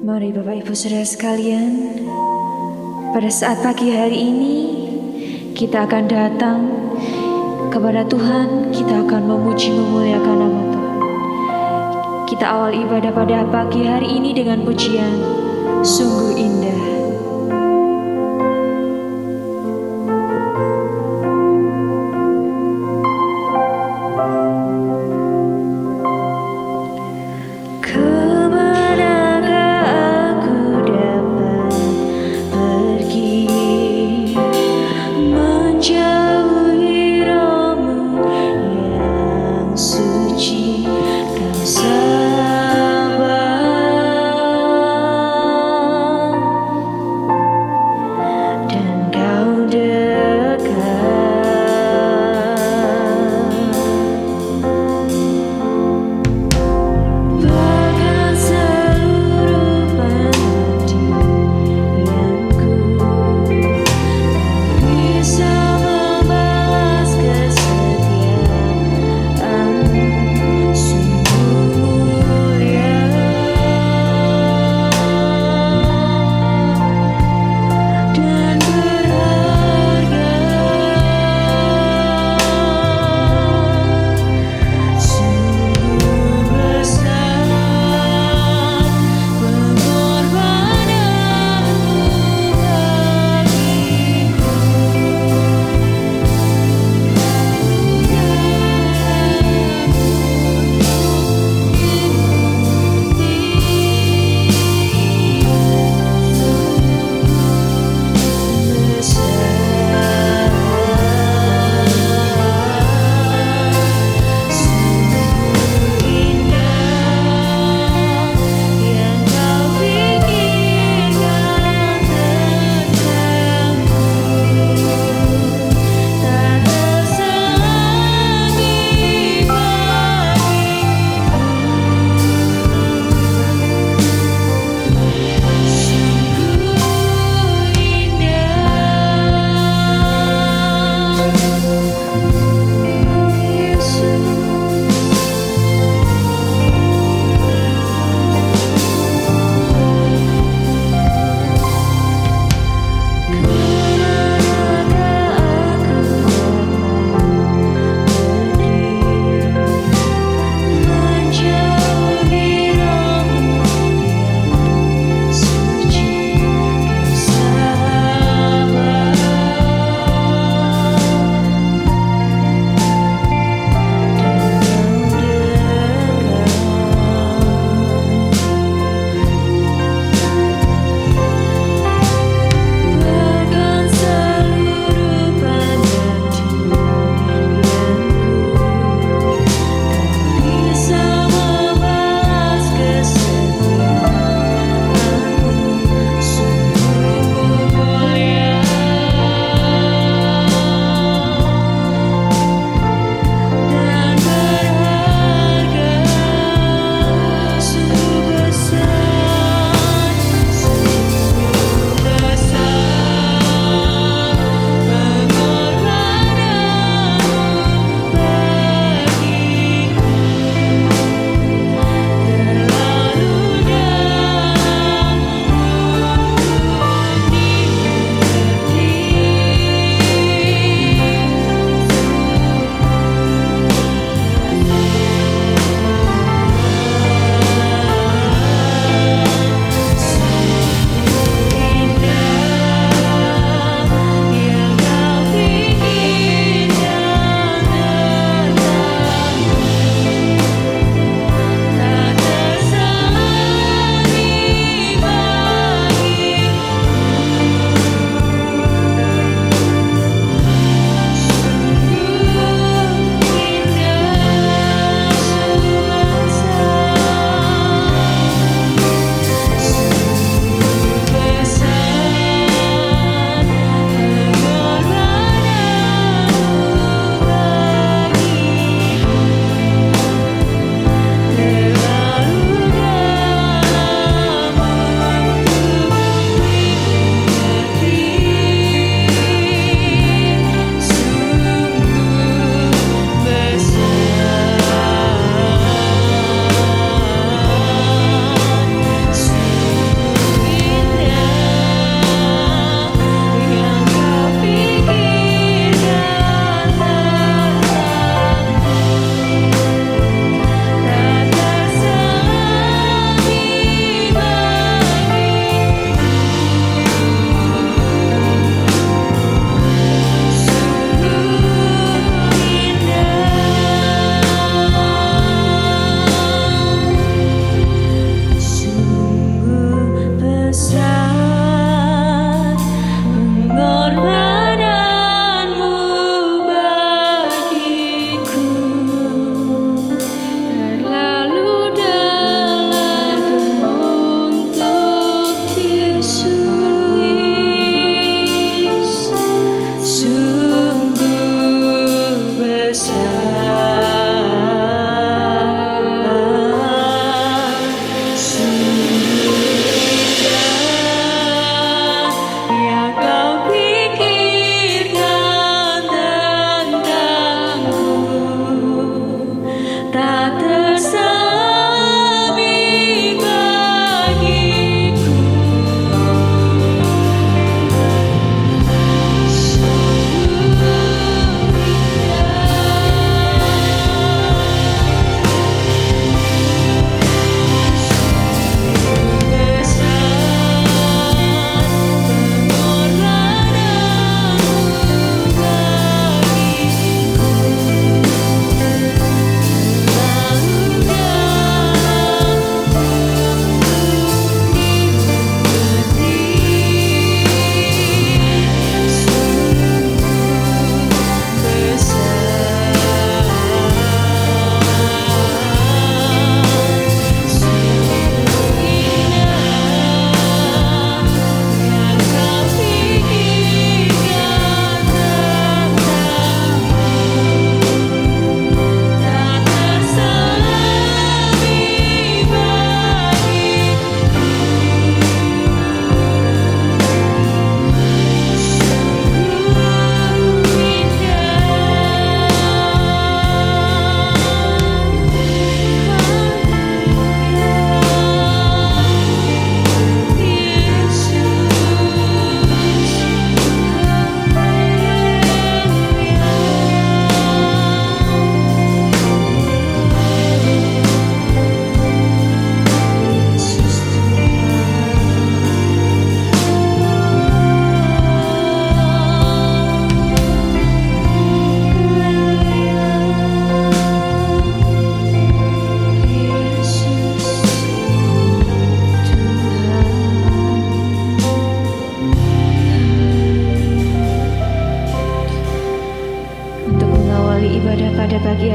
Mari Bapak Ibu Saudara sekalian, pada saat pagi hari ini kita akan datang kepada Tuhan, kita akan memuji memuliakan nama Tuhan. Kita awal ibadah pada pagi hari ini dengan pujian Sungguh Indah.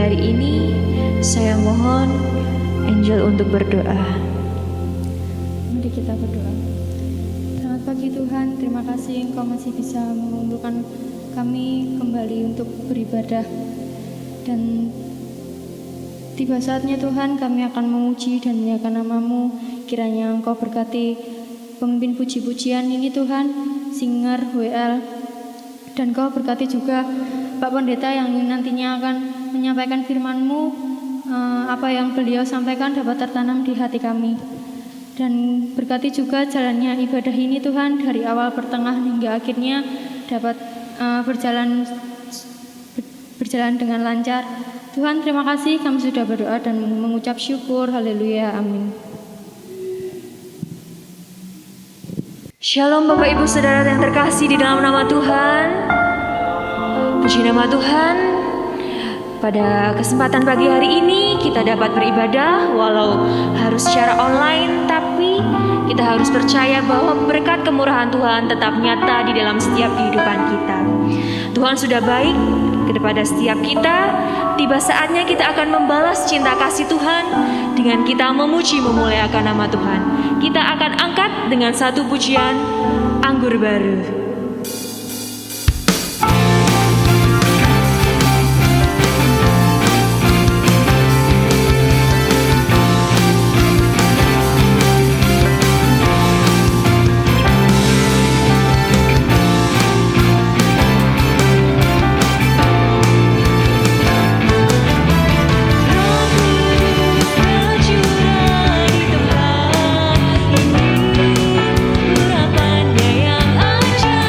hari ini, saya mohon Angel untuk berdoa. Mari kita berdoa. Selamat pagi Tuhan, terima kasih Engkau masih bisa mengumpulkan kami kembali untuk beribadah. Dan tiba saatnya Tuhan kami akan memuji dan memuliakan nama-Mu. Kiranya Engkau berkati pemimpin puji-pujian ini Tuhan, singer, WL. Dan Kau berkati juga Pak Pendeta yang nantinya akan menyampaikan firman-Mu. Apa yang beliau sampaikan dapat tertanam di hati kami. Dan berkati juga jalannya ibadah ini Tuhan, dari awal, pertengahan hingga akhirnya dapat berjalan dengan lancar. Tuhan, terima kasih kami sudah berdoa dan mengucap syukur. Haleluya, amin. Shalom Bapak Ibu Saudara yang terkasih di dalam nama Tuhan. Puji nama Tuhan. Pada kesempatan pagi hari ini kita dapat beribadah walau harus secara online, tapi kita harus percaya bahwa berkat kemurahan Tuhan tetap nyata di dalam setiap kehidupan kita. Tuhan sudah baik kepada setiap kita. Tiba saatnya kita akan membalas cinta kasih Tuhan dengan kita memuji memuliakan nama Tuhan. Kita akan angkat dengan satu pujian Anggur Baru. Urapannya yang ajaib.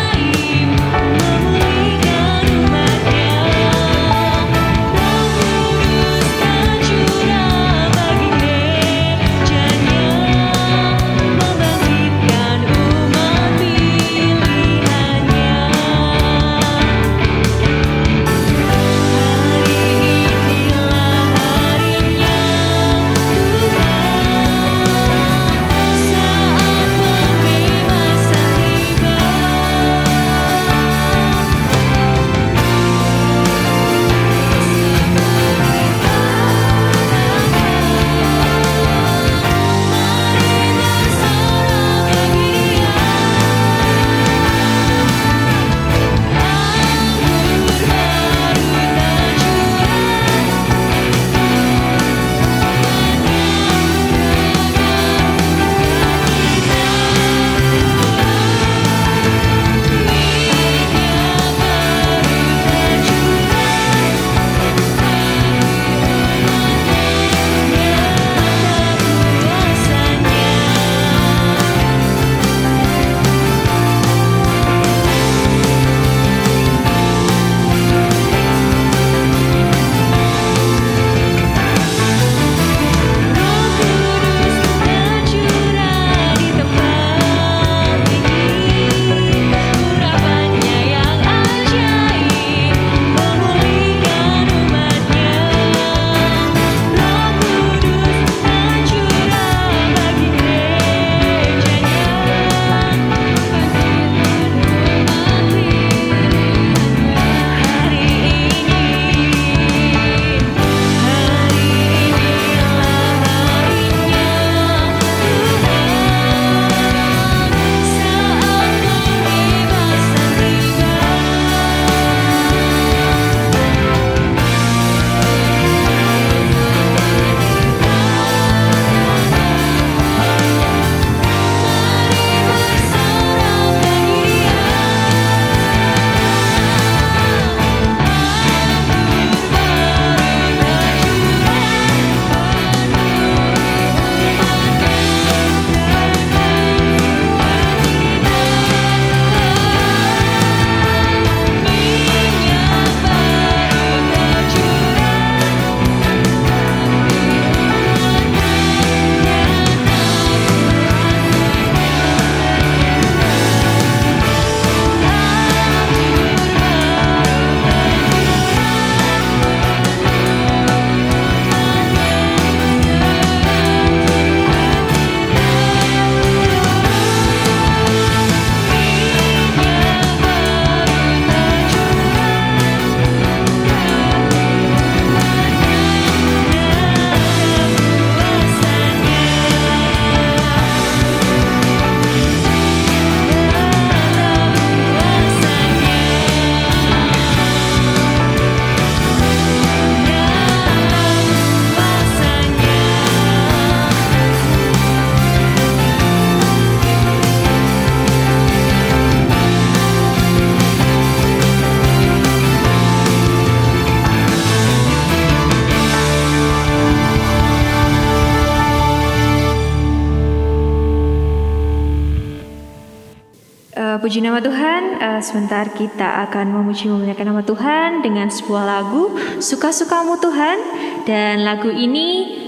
Puji nama Tuhan. Sebentar kita akan memuji memuliakan nama Tuhan dengan sebuah lagu Suka-sukamu Tuhan. Dan lagu ini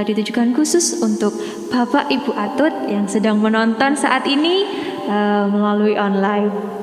ditujukan khusus untuk Bapak Ibu Atut yang sedang menonton saat ini melalui online.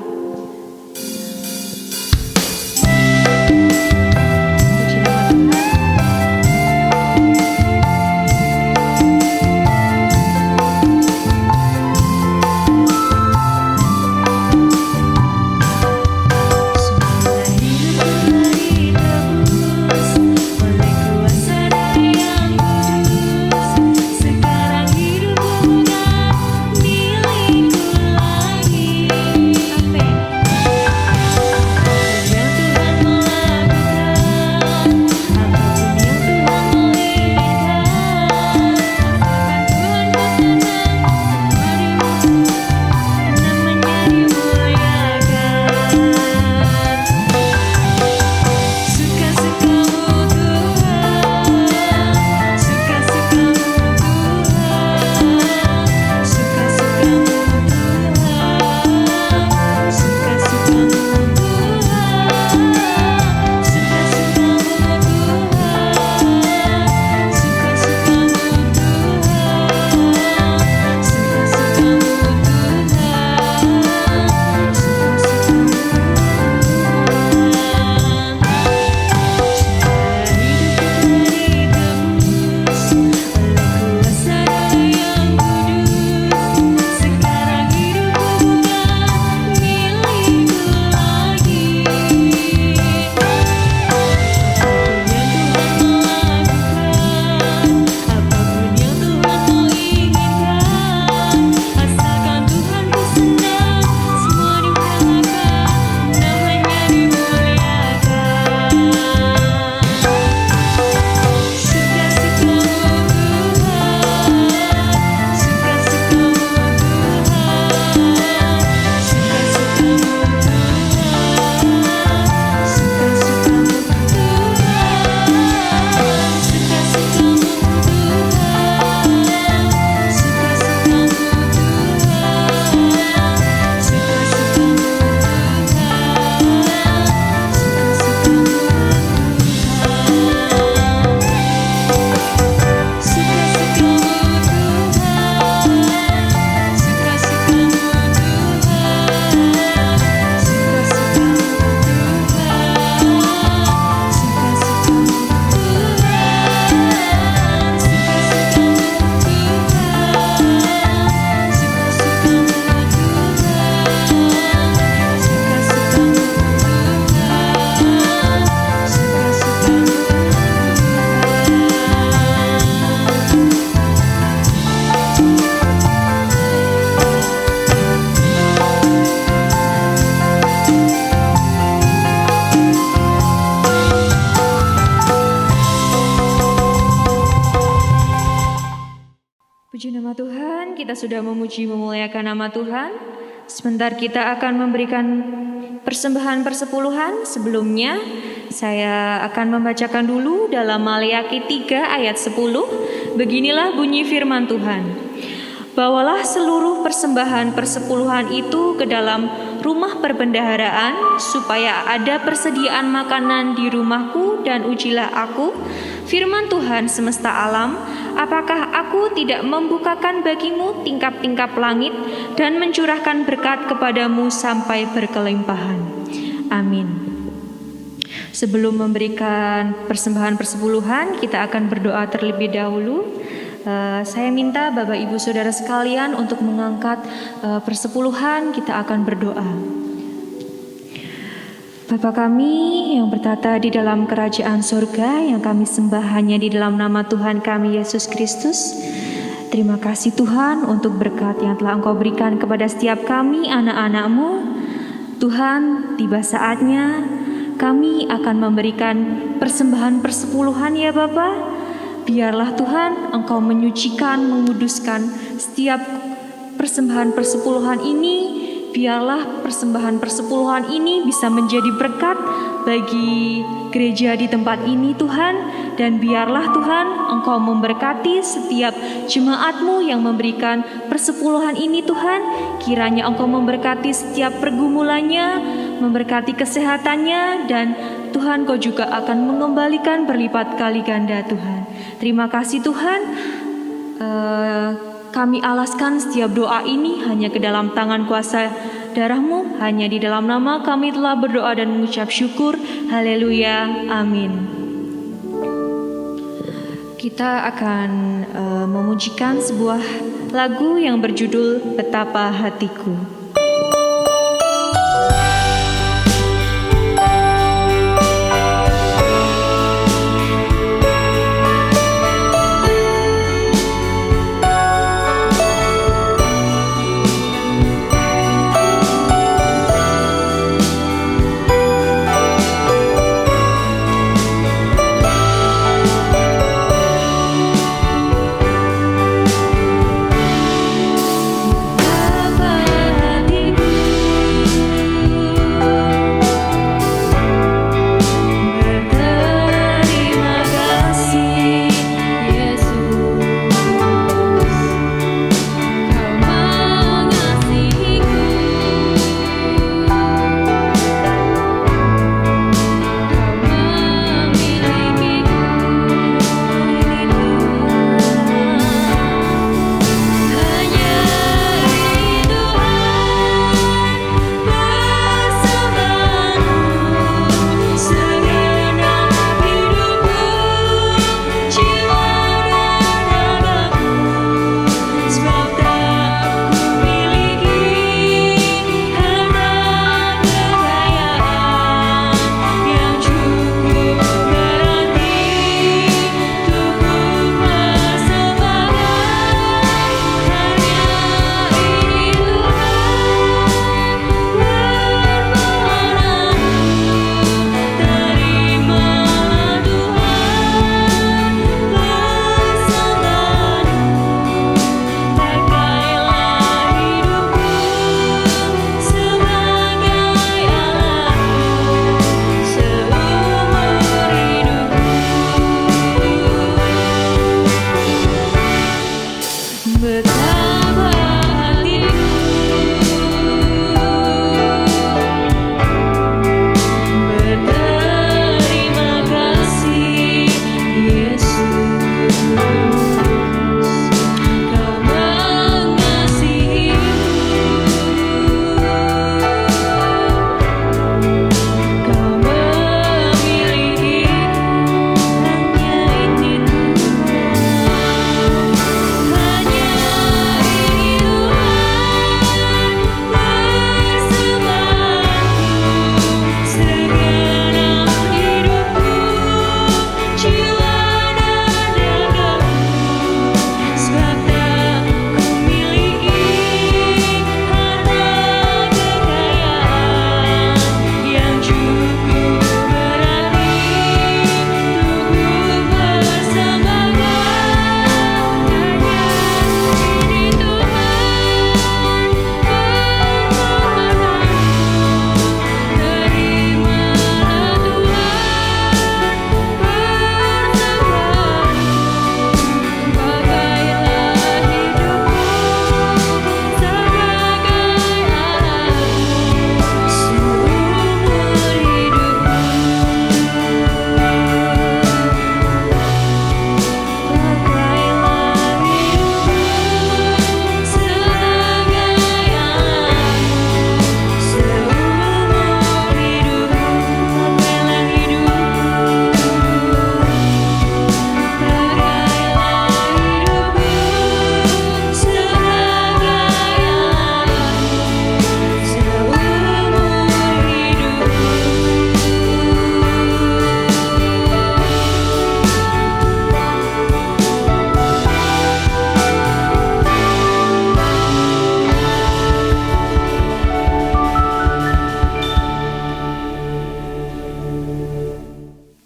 Puji nama Tuhan, kita sudah memuji memuliakan nama Tuhan. Sebentar kita akan memberikan persembahan persepuluhan. Sebelumnya saya akan membacakan dulu dalam Maleakhi 3 ayat 10. Beginilah bunyi firman Tuhan. Bawalah seluruh persembahan persepuluhan itu ke dalam rumah perbendaharaan, supaya ada persediaan makanan di rumahku, dan ujilah aku, firman Tuhan semesta alam, apakah aku tidak membukakan bagimu tingkap-tingkap langit dan mencurahkan berkat kepadamu sampai berkelimpahan. Amin. Sebelum memberikan persembahan persepuluhan, kita akan berdoa terlebih dahulu. Saya minta Bapak Ibu Saudara sekalian untuk mengangkat persepuluhan, kita akan berdoa. Bapa kami yang bertata di dalam kerajaan surga, yang kami sembah hanya di dalam nama Tuhan kami Yesus Kristus. Terima kasih Tuhan untuk berkat yang telah Engkau berikan kepada setiap kami anak-anak-Mu. Tuhan, tiba saatnya kami akan memberikan persembahan persepuluhan ya Bapa. Biarlah Tuhan Engkau menyucikan, menguduskan setiap persembahan persepuluhan ini. Biarlah persembahan persepuluhan ini bisa menjadi berkat bagi gereja di tempat ini Tuhan. Dan biarlah Tuhan Engkau memberkati setiap jemaat-Mu yang memberikan persepuluhan ini Tuhan. Kiranya Engkau memberkati setiap pergumulannya, memberkati kesehatannya, dan Tuhan Kau juga akan mengembalikan berlipat kali ganda Tuhan. Terima kasih Tuhan. Kami alaskan setiap doa ini hanya ke dalam tangan kuasa darah-Mu. Hanya di dalam nama kami telah berdoa dan mengucap syukur. Haleluya. Amin. Kita akan memujikan sebuah lagu yang berjudul Betapa Hatiku.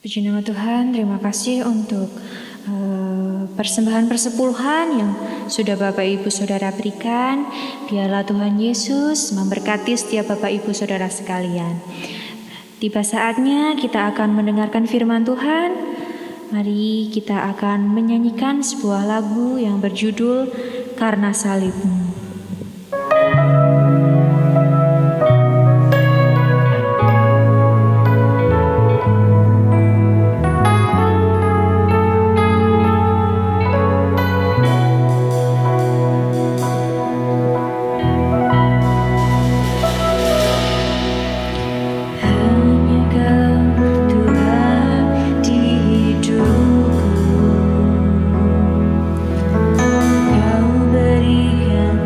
Puji nama Tuhan, terima kasih untuk persembahan persepuluhan yang sudah Bapak Ibu Saudara berikan. Biarlah Tuhan Yesus memberkati setiap Bapak Ibu Saudara sekalian. Tiba saatnya kita akan mendengarkan firman Tuhan. Mari kita akan menyanyikan sebuah lagu yang berjudul Karena Salibmu. Kau berikan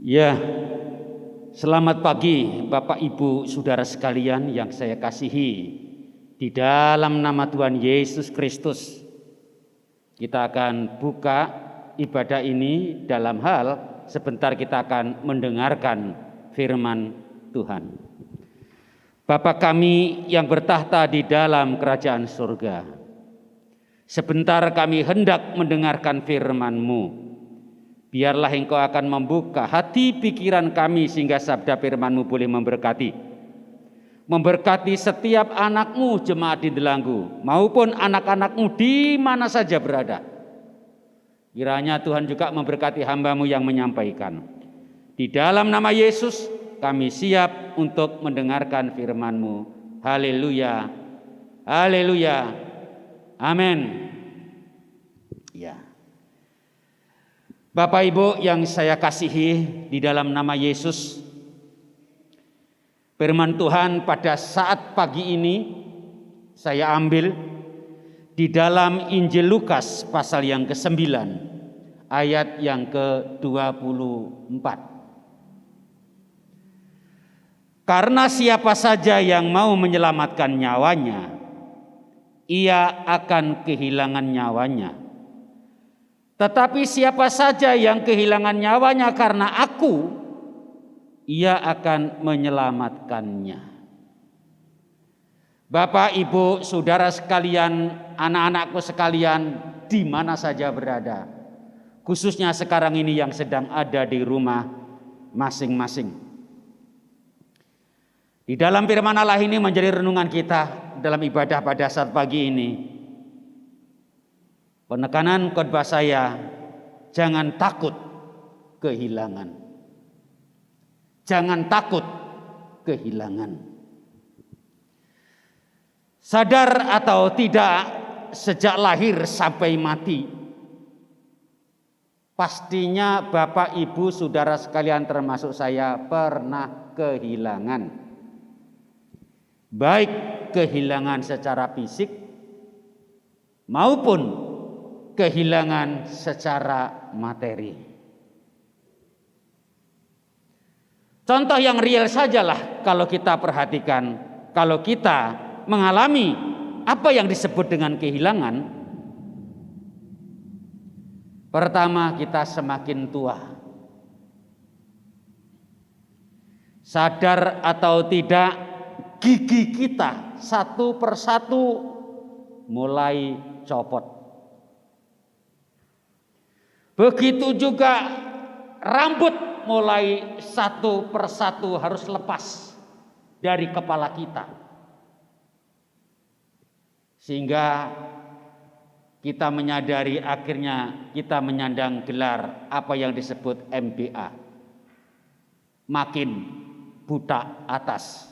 Ya, selamat pagi Bapak Ibu Saudara sekalian yang saya kasihi. Di dalam nama Tuhan Yesus Kristus, kita akan buka ibadah ini dalam hal sebentar kita akan mendengarkan firman Tuhan. Bapa kami yang bertahta di dalam kerajaan surga, sebentar kami hendak mendengarkan firman-Mu. Biarlah Engkau akan membuka hati pikiran kami sehingga sabda firman-Mu boleh memberkati setiap anak-Mu jemaat di Delanggu maupun anak-anak-Mu di mana saja berada. Kiranya Tuhan juga memberkati hamba-Mu yang menyampaikan. Di dalam nama Yesus kami siap untuk mendengarkan firman-Mu. Haleluya, haleluya, amin. Ya. Bapak Ibu yang saya kasihi di dalam nama Yesus, firman Tuhan pada saat pagi ini saya ambil di dalam Injil Lukas pasal yang ke-9 ayat yang ke-24. Karena siapa saja yang mau menyelamatkan nyawanya, ia akan kehilangan nyawanya. Tetapi siapa saja yang kehilangan nyawanya karena aku, ia akan menyelamatkannya. Bapak, Ibu, Saudara sekalian, anak-anakku sekalian, di mana saja berada, khususnya sekarang ini yang sedang ada di rumah masing-masing. Di dalam firman Allah ini menjadi renungan kita dalam ibadah pada saat pagi ini. Penekanan khotbah saya, jangan takut kehilangan. Jangan takut kehilangan. Sadar atau tidak, sejak lahir sampai mati, pastinya Bapak, Ibu, Saudara sekalian termasuk saya pernah kehilangan. Baik kehilangan secara fisik maupun kehilangan secara materi. Contoh yang real sajalah kalau kita perhatikan, kalau kita mengalami apa yang disebut dengan kehilangan. Pertama, kita semakin tua. Sadar atau tidak, gigi kita satu persatu mulai copot. Begitu juga rambut mulai satu persatu harus lepas dari kepala kita. Sehingga kita menyadari akhirnya kita menyandang gelar apa yang disebut MBA. Makin buta atas.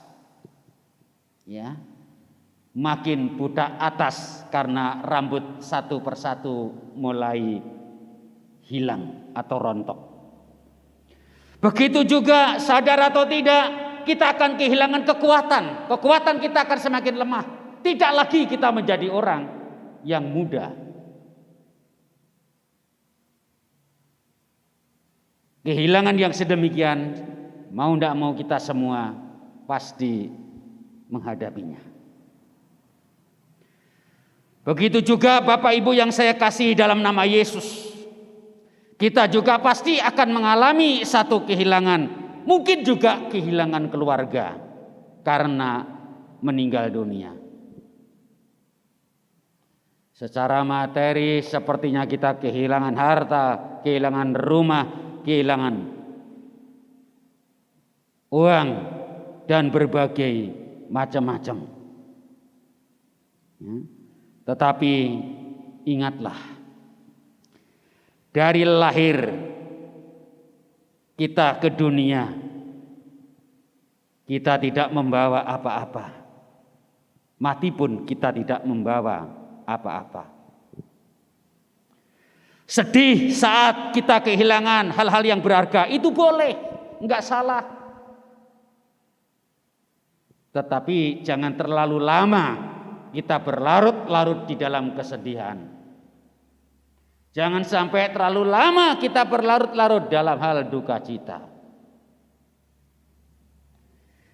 Ya. Makin buta atas karena rambut satu persatu mulai hilang atau rontok. Begitu juga sadar atau tidak, kita akan kehilangan kekuatan. Kekuatan kita akan semakin lemah. Tidak lagi kita menjadi orang yang muda. Kehilangan yang sedemikian, mau tidak mau kita semua pasti menghadapinya. Begitu juga Bapak Ibu yang saya kasihi dalam nama Yesus. Kita juga pasti akan mengalami satu kehilangan, mungkin juga kehilangan keluarga karena meninggal dunia. Secara materi sepertinya kita kehilangan harta, kehilangan rumah, kehilangan uang dan berbagai macam-macam. Tetapi ingatlah, dari lahir kita ke dunia, kita tidak membawa apa-apa. Mati pun kita tidak membawa apa-apa. Sedih saat kita kehilangan hal-hal yang berharga, itu boleh, enggak salah. Tetapi jangan terlalu lama kita berlarut-larut di dalam kesedihan. Jangan sampai terlalu lama kita berlarut-larut dalam hal duka cita.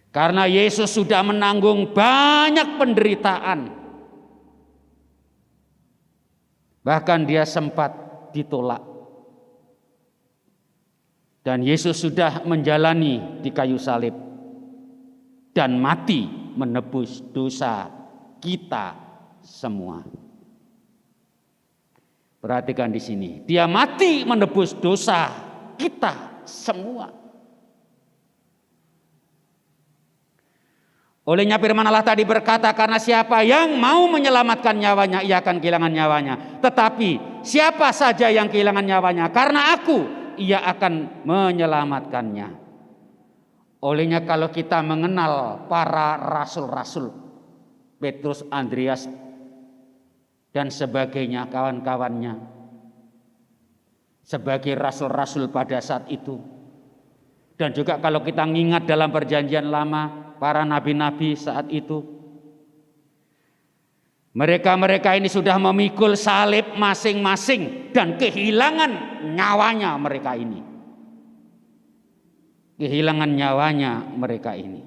Karena Yesus sudah menanggung banyak penderitaan. Bahkan dia sempat ditolak. Dan Yesus sudah menjalani di kayu salib dan mati menebus dosa kita semua. Perhatikan di sini, dia mati menebus dosa kita semua. Olehnya firman Allah tadi berkata, karena siapa yang mau menyelamatkan nyawanya, ia akan kehilangan nyawanya. Tetapi siapa saja yang kehilangan nyawanya karena aku, ia akan menyelamatkannya. Olehnya kalau kita mengenal para rasul-rasul, Petrus, Andreas, dan sebagainya, kawan-kawannya, sebagai rasul-rasul pada saat itu. Dan juga kalau kita mengingat dalam perjanjian lama, para nabi-nabi saat itu, mereka-mereka ini sudah memikul salib masing-masing dan kehilangan nyawanya mereka ini. Kehilangan nyawanya mereka ini.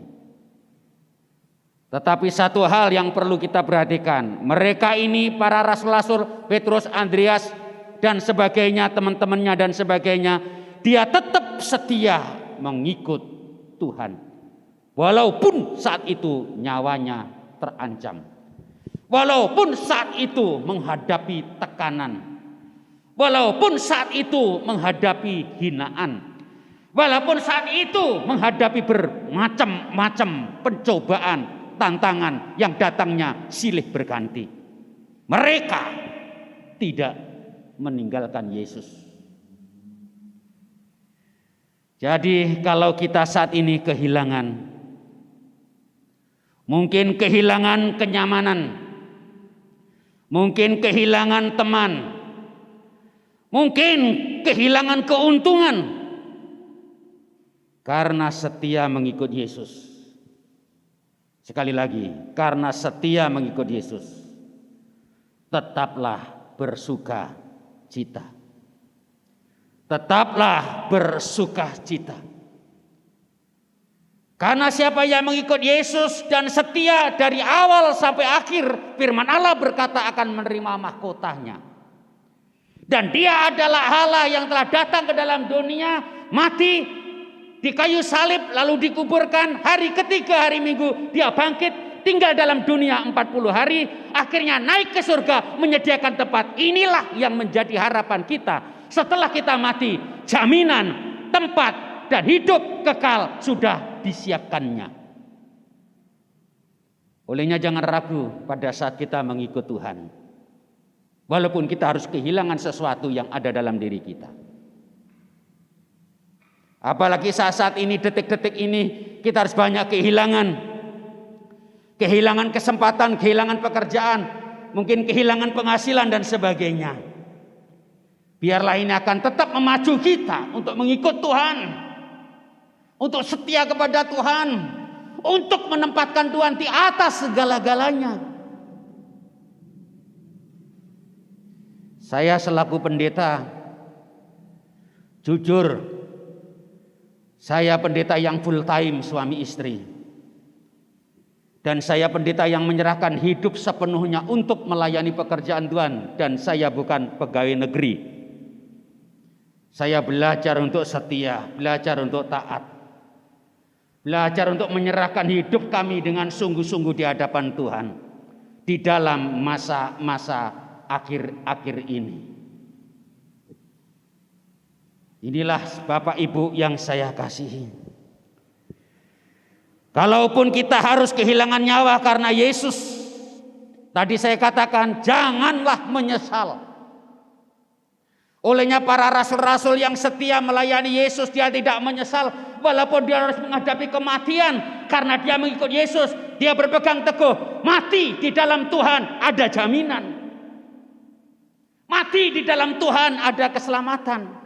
Tetapi satu hal yang perlu kita perhatikan, mereka ini para rasul-rasul, Petrus, Andreas, dan sebagainya, teman-temannya dan sebagainya, dia tetap setia mengikut Tuhan. Walaupun saat itu nyawanya terancam. Walaupun saat itu menghadapi tekanan. Walaupun saat itu menghadapi hinaan. Walaupun saat itu menghadapi bermacam-macam pencobaan, tantangan yang datangnya silih berganti. Mereka tidak meninggalkan Yesus. Jadi kalau kita saat ini kehilangan, mungkin kehilangan kenyamanan, mungkin kehilangan teman, mungkin kehilangan keuntungan, karena setia mengikut Yesus. Sekali lagi, karena setia mengikut Yesus, tetaplah bersuka cita. Tetaplah bersuka cita. Karena siapa yang mengikut Yesus dan setia dari awal sampai akhir, firman Allah berkata akan menerima mahkotanya. Dan dia adalah Allah yang telah datang ke dalam dunia, mati di kayu salib, lalu dikuburkan, hari ketiga hari Minggu dia bangkit, tinggal dalam dunia 40 hari, akhirnya naik ke surga menyediakan tempat. Inilah yang menjadi harapan kita. Setelah kita mati, jaminan, tempat, dan hidup kekal sudah disiapkannya. Olehnya jangan ragu pada saat kita mengikut Tuhan. Walaupun kita harus kehilangan sesuatu yang ada dalam diri kita. Apalagi saat-saat ini, detik-detik ini, kita harus banyak kehilangan. Kehilangan kesempatan, kehilangan pekerjaan, mungkin kehilangan penghasilan dan sebagainya. Biarlah ini akan tetap memacu kita untuk mengikut Tuhan, untuk setia kepada Tuhan, untuk menempatkan Tuhan di atas segala-galanya. Saya selaku pendeta, jujur, saya pendeta yang full time suami istri. Dan saya pendeta yang menyerahkan hidup sepenuhnya untuk melayani pekerjaan Tuhan. Dan saya bukan pegawai negeri. Saya belajar untuk setia, belajar untuk taat, belajar untuk menyerahkan hidup kami dengan sungguh-sungguh di hadapan Tuhan di dalam masa-masa akhir-akhir ini. Inilah Bapak Ibu yang saya kasihi. Kalaupun kita harus kehilangan nyawa karena Yesus, tadi saya katakan janganlah menyesal. Olehnya para rasul-rasul yang setia melayani Yesus, dia tidak menyesal. Walaupun dia harus menghadapi kematian, karena dia mengikut Yesus, dia berpegang teguh. Mati di dalam Tuhan ada jaminan. Mati di dalam Tuhan ada keselamatan.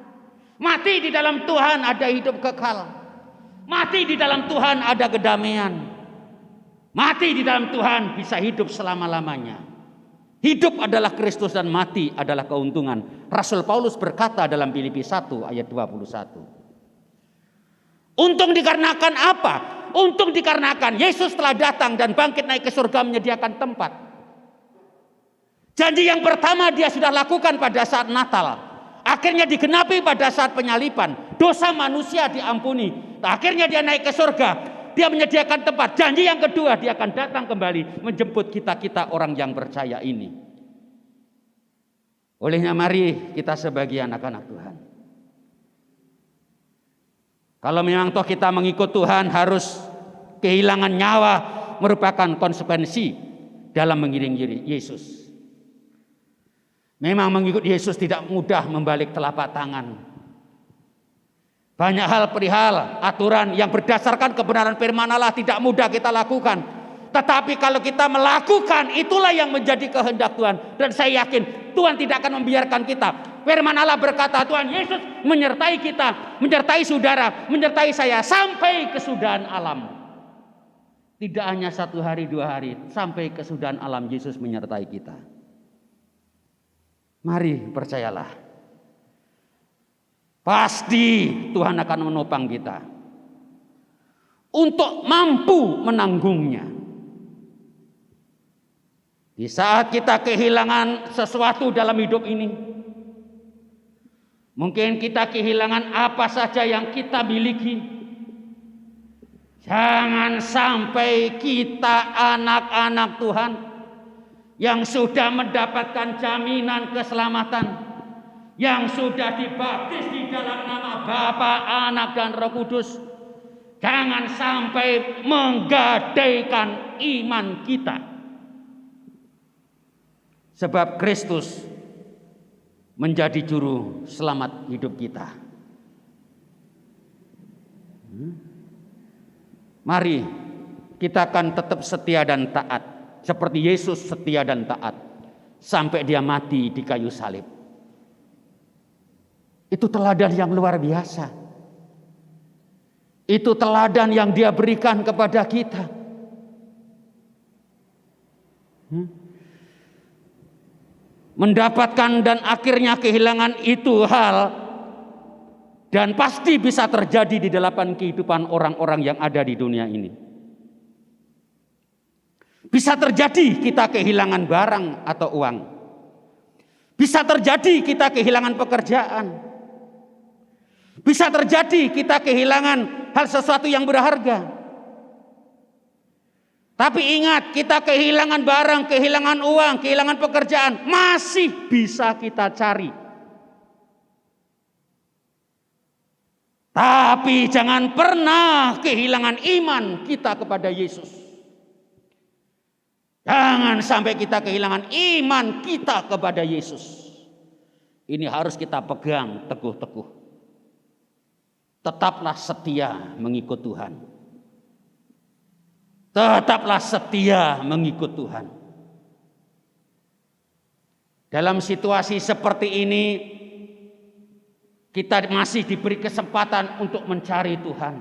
Mati di dalam Tuhan ada hidup kekal. Mati di dalam Tuhan ada kedamaian. Mati di dalam Tuhan bisa hidup selama-lamanya. Hidup adalah Kristus dan mati adalah keuntungan. Rasul Paulus berkata dalam Filipi 1 ayat 21. Untung dikarenakan apa? Untung dikarenakan Yesus telah datang dan bangkit naik ke surga menyediakan tempat. Janji yang pertama dia sudah lakukan pada saat Natal. Akhirnya digenapi pada saat penyaliban. Dosa manusia diampuni. Akhirnya dia naik ke surga. Dia menyediakan tempat. Janji yang kedua, dia akan datang kembali menjemput kita-kita orang yang percaya ini. Olehnya mari kita sebagai anak-anak Tuhan. Kalau memang toh kita mengikut Tuhan, harus kehilangan nyawa merupakan konsekuensi dalam mengiringi Yesus. Memang mengikut Yesus tidak mudah membalik telapak tangan. Banyak hal perihal aturan yang berdasarkan kebenaran firman Allah tidak mudah kita lakukan. Tetapi kalau kita melakukan, itulah yang menjadi kehendak Tuhan. Dan saya yakin Tuhan tidak akan membiarkan kita. Firman Allah berkata, Tuhan Yesus menyertai kita, menyertai saudara, menyertai saya sampai kesudahan alam. Tidak hanya 1 hari 2 hari, sampai kesudahan alam Yesus menyertai kita. Mari percayalah. Pasti Tuhan akan menopang kita untuk mampu menanggungnya. Di saat kita kehilangan sesuatu dalam hidup ini, mungkin kita kehilangan apa saja yang kita miliki. Jangan sampai kita anak-anak Tuhan yang sudah mendapatkan jaminan keselamatan, yang sudah dibaptis di dalam nama Bapa, Anak, dan Roh Kudus, jangan sampai menggadaikan iman kita. Sebab Kristus menjadi juru selamat hidup kita. Mari kita akan tetap setia dan taat, seperti Yesus setia dan taat sampai dia mati di kayu salib. Itu teladan yang luar biasa. Itu teladan yang dia berikan kepada kita. Mendapatkan dan akhirnya kehilangan itu hal, dan pasti bisa terjadi di dalam kehidupan orang-orang yang ada di dunia ini. Bisa terjadi kita kehilangan barang atau uang. Bisa terjadi kita kehilangan pekerjaan. Bisa terjadi kita kehilangan hal sesuatu yang berharga. Tapi ingat, kita kehilangan barang, kehilangan uang, kehilangan pekerjaan, masih bisa kita cari. Tapi jangan pernah kehilangan iman kita kepada Yesus. Jangan sampai kita kehilangan iman kita kepada Yesus. Ini harus kita pegang teguh-teguh. Tetaplah setia mengikut Tuhan. Tetaplah setia mengikut Tuhan. Dalam situasi seperti ini, kita masih diberi kesempatan untuk mencari Tuhan.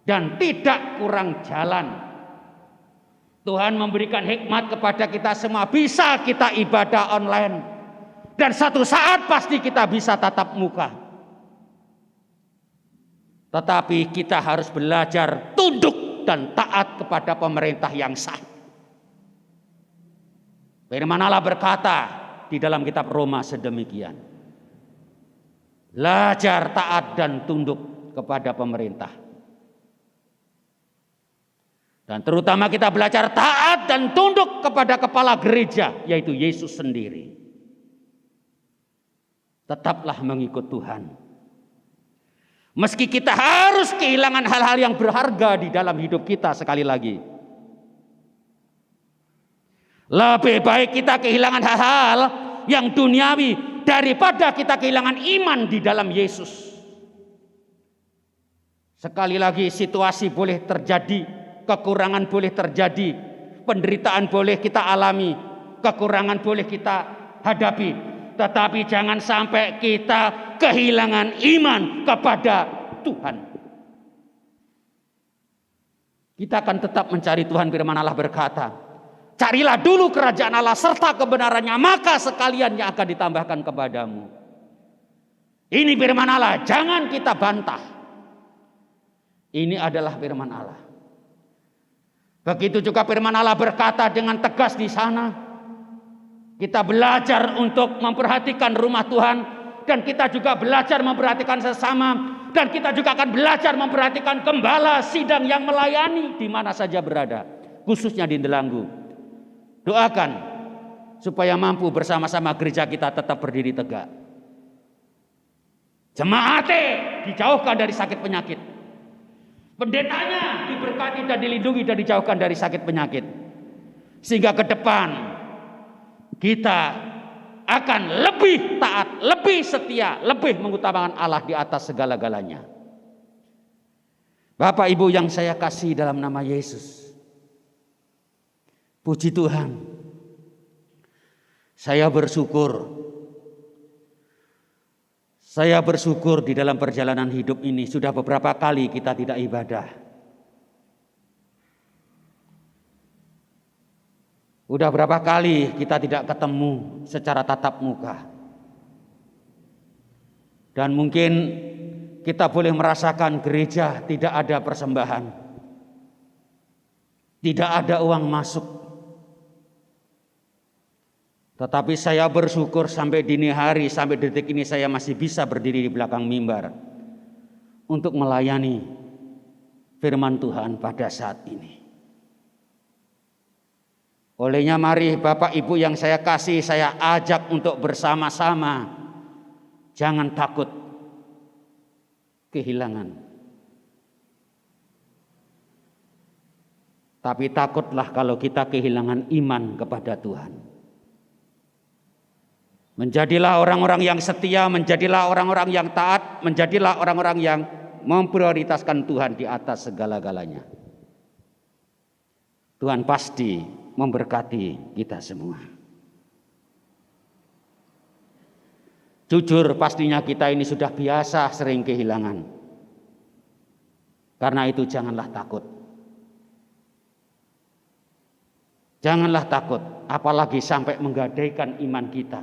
Dan tidak kurang jalan. Tuhan memberikan hikmat kepada kita semua. Bisa kita ibadah online. Dan satu saat pasti kita bisa tatap muka. Tetapi kita harus belajar tunduk dan taat kepada pemerintah yang sah. Firman Allah berkata di dalam kitab Roma sedemikian. Belajar taat dan tunduk kepada pemerintah. Dan terutama kita belajar taat dan tunduk kepada kepala gereja, yaitu Yesus sendiri. Tetaplah mengikut Tuhan. Meski kita harus kehilangan hal-hal yang berharga di dalam hidup kita sekali lagi. Lebih baik kita kehilangan hal-hal yang duniawi daripada kita kehilangan iman di dalam Yesus. Sekali lagi, situasi boleh terjadi, kekurangan boleh terjadi, penderitaan boleh kita alami, kekurangan boleh kita hadapi. Tetapi jangan sampai kita kehilangan iman kepada Tuhan. Kita akan tetap mencari Tuhan. Firman Allah berkata, carilah dulu kerajaan Allah serta kebenarannya, maka sekalian yang akan ditambahkan kepadamu. Ini firman Allah, jangan kita bantah. Ini adalah firman Allah. Begitu juga firman Allah berkata dengan tegas di sana. Kita belajar untuk memperhatikan rumah Tuhan. Dan kita juga belajar memperhatikan sesama. Dan kita juga akan belajar memperhatikan gembala sidang yang melayani di mana saja berada. Khususnya di Delanggu. Doakan supaya mampu bersama-sama gereja kita tetap berdiri tegak. Jemaatnya dijauhkan dari sakit penyakit. Pendetanya diberkati dan dilindungi dan dijauhkan dari sakit penyakit. Sehingga ke depan kita akan lebih taat, lebih setia, lebih mengutamakan Allah di atas segala-galanya. Bapak Ibu yang saya kasih dalam nama Yesus. Puji Tuhan. Saya bersyukur di dalam perjalanan hidup ini sudah beberapa kali kita tidak ibadah. Udah berapa kali kita tidak ketemu secara tatap muka. Dan mungkin kita boleh merasakan gereja tidak ada persembahan. Tidak ada uang masuk. Tetapi saya bersyukur sampai dini hari, sampai detik ini saya masih bisa berdiri di belakang mimbar untuk melayani firman Tuhan pada saat ini. Olehnya mari Bapak Ibu yang saya kasih, saya ajak untuk bersama-sama. Jangan takut kehilangan. Tapi takutlah kalau kita kehilangan iman kepada Tuhan. Menjadilah orang-orang yang setia, menjadilah orang-orang yang taat, menjadilah orang-orang yang memprioritaskan Tuhan di atas segala-galanya. Tuhan pasti memberkati kita semua. Jujur pastinya kita ini sudah biasa sering kehilangan. Karena itu janganlah takut. Janganlah takut, apalagi sampai menggadaikan iman kita.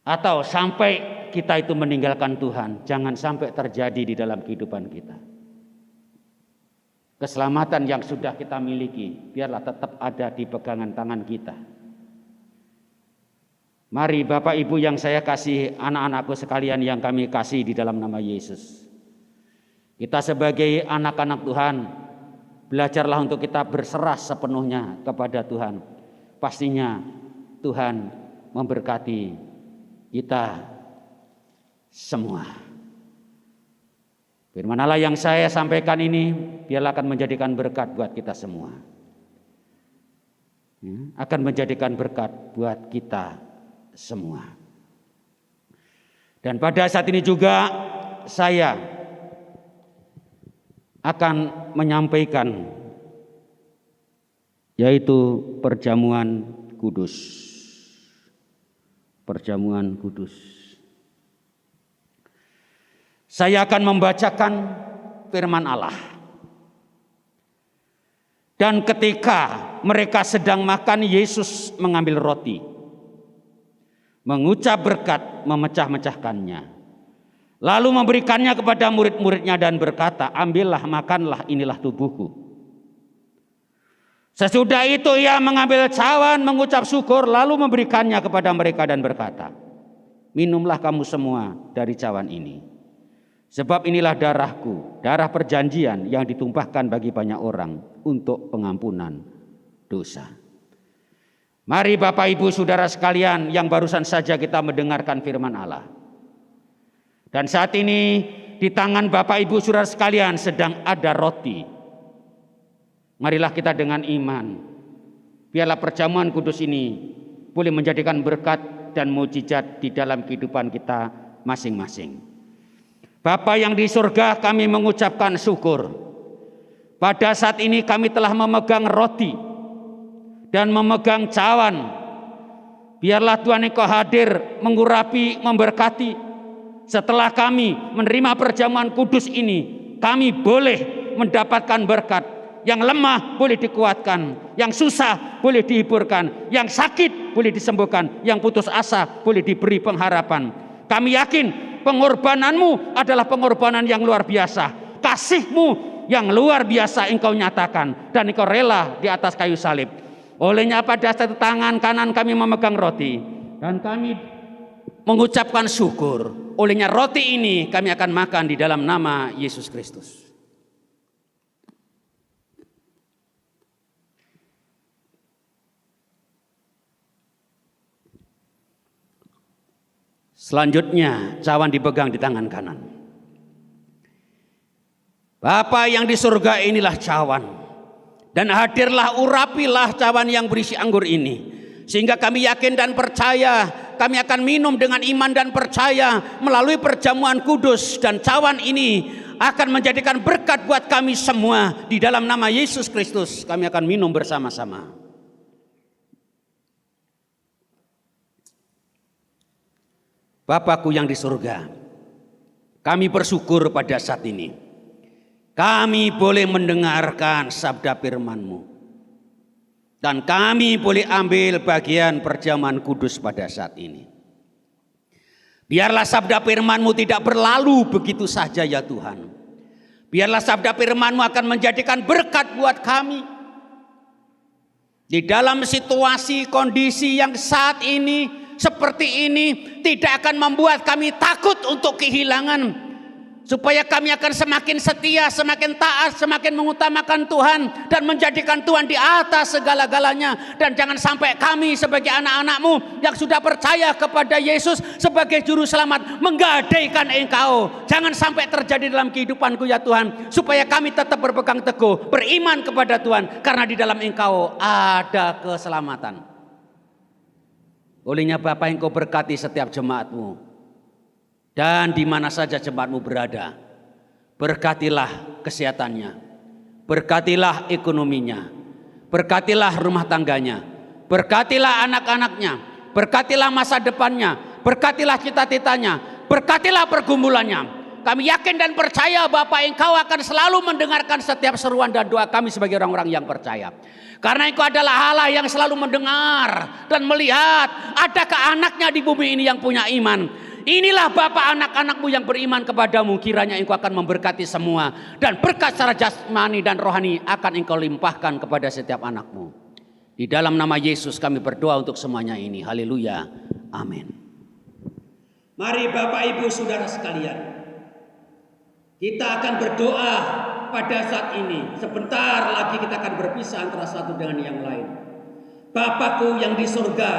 Atau sampai kita itu meninggalkan Tuhan. Jangan sampai terjadi di dalam kehidupan kita. Keselamatan yang sudah kita miliki biarlah tetap ada di pegangan tangan kita. Mari Bapak Ibu yang saya kasih, anak-anakku sekalian yang kami kasih di dalam nama Yesus. Kita sebagai anak-anak Tuhan, belajarlah untuk kita berserah sepenuhnya kepada Tuhan. Pastinya Tuhan memberkati kita semua. Firman Allah yang saya sampaikan ini biarlah akan menjadikan berkat buat kita semua. Akan menjadikan berkat buat kita semua. Dan pada saat ini juga saya akan menyampaikan yaitu perjamuan kudus. Perjamuan kudus. Saya akan membacakan firman Allah. Dan ketika mereka sedang makan, Yesus mengambil roti, mengucap berkat, memecah-mecahkannya. Lalu memberikannya kepada murid-muridnya dan berkata, ambillah, makanlah, inilah tubuhku. Sesudah itu ia mengambil cawan, mengucap syukur, lalu memberikannya kepada mereka dan berkata, minumlah kamu semua dari cawan ini. Sebab inilah darahku, darah perjanjian yang ditumpahkan bagi banyak orang untuk pengampunan dosa. Mari Bapak Ibu Saudara sekalian yang barusan saja kita mendengarkan firman Allah. Dan saat ini di tangan Bapak Ibu Saudara sekalian sedang ada roti. Marilah kita dengan iman. Biarlah perjamuan kudus ini boleh menjadikan berkat dan mukjizat di dalam kehidupan kita masing-masing. Bapa yang di surga, kami mengucapkan syukur. Pada saat ini kami telah memegang roti dan memegang cawan. Biarlah Tuhan Engkau hadir, mengurapi, memberkati. Setelah kami menerima perjamuan kudus ini, kami boleh mendapatkan berkat. Yang lemah boleh dikuatkan, yang susah boleh dihiburkan, yang sakit boleh disembuhkan, yang putus asa boleh diberi pengharapan. Kami yakin pengorbananmu adalah pengorbanan yang luar biasa. kasih-Mu yang luar biasa Engkau nyatakan, dan Engkau rela di atas kayu salib. Olehnya pada saat tangan kanan kami memegang roti, dan kami mengucapkan syukur. Olehnya roti ini kami akan makan di dalam nama Yesus Kristus. Selanjutnya cawan dipegang di tangan kanan. Bapa yang di surga, inilah cawan. Dan hadirlah, urapilah cawan yang berisi anggur ini. Sehingga kami yakin dan percaya, kami akan minum dengan iman dan percaya melalui perjamuan kudus. Dan cawan ini akan menjadikan berkat buat kami semua. Di dalam nama Yesus Kristus kami akan minum bersama-sama. Bapakku yang di surga, kami bersyukur pada saat ini kami boleh mendengarkan sabda firman-Mu, dan kami boleh ambil bagian perjamuan kudus pada saat ini. Biarlah sabda firman-Mu tidak berlalu begitu saja ya Tuhan. Biarlah sabda firman-Mu akan menjadikan berkat buat kami di dalam situasi kondisi yang saat ini seperti ini. Tidak akan membuat kami takut untuk kehilangan, supaya kami akan semakin setia, semakin taat, semakin mengutamakan Tuhan dan menjadikan Tuhan di atas segala-galanya. Dan jangan sampai kami sebagai anak-anak-Mu yang sudah percaya kepada Yesus sebagai juru selamat menggadaikan Engkau. Jangan sampai terjadi dalam kehidupanku ya Tuhan, supaya kami tetap berpegang teguh, beriman kepada Tuhan, karena di dalam Engkau ada keselamatan. Olehnya Bapa, Engkau berkati setiap jemaat-Mu, dan di mana saja jemaat-Mu berada. Berkatilah kesehatannya, berkatilah ekonominya, berkatilah rumah tangganya, berkatilah anak-anaknya, berkatilah masa depannya, berkatilah cita-citanya, berkatilah pergumulannya. Kami yakin dan percaya Bapa, Engkau akan selalu mendengarkan setiap seruan dan doa kami sebagai orang-orang yang percaya. Karena Engkau adalah Allah yang selalu mendengar dan melihat adakah anaknya di bumi ini yang punya iman. Inilah Bapa anak-anak-Mu yang beriman kepadamu. Kiranya Engkau akan memberkati semua, dan berkat secara jasmani dan rohani akan Engkau limpahkan kepada setiap anak-Mu. Di dalam nama Yesus kami berdoa untuk semuanya ini. Haleluya. Amin. Mari Bapak Ibu Saudara sekalian, kita akan berdoa pada saat ini. Sebentar lagi kita akan berpisah antara satu dengan yang lain. Bapakku yang di surga,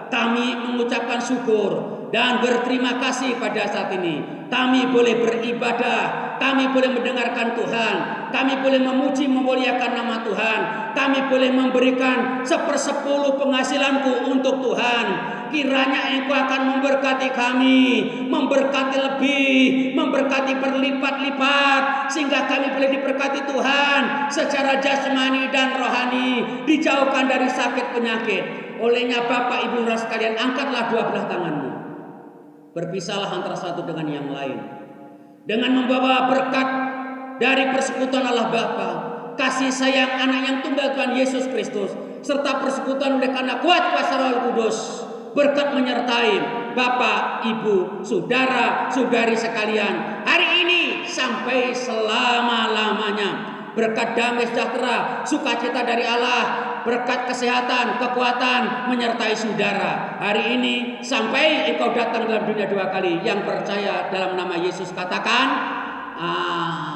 kami mengucapkan syukur dan berterima kasih pada saat ini. Kami boleh beribadah, kami boleh mendengarkan Tuhan, kami boleh memuji memuliakan nama Tuhan, kami boleh memberikan 1/10 penghasilanku untuk Tuhan. Kiranya Engkau akan memberkati kami, memberkati lebih, memberkati berlipat-lipat, sehingga kami boleh diberkati Tuhan secara jasmani dan rohani, dijauhkan dari sakit penyakit. Olehnya Bapak Ibu saudara sekalian, angkatlah dua belah tanganmu, berpisahlah antara satu dengan yang lain, dengan membawa berkat dari persekutuan Allah Bapa, kasih sayang anak yang tunggal Tuhan Yesus Kristus, serta persekutuan oleh karena kuat kuasa Roh Kudus. Berkat menyertai Bapak, Ibu, Saudara, Saudari sekalian hari ini sampai selama-lamanya. Berkat damai sejahtera, sukacita dari Allah, berkat kesehatan, kekuatan menyertai saudara hari ini sampai Engkau datang dalam dunia 2 kali. Yang percaya dalam nama Yesus katakan amin.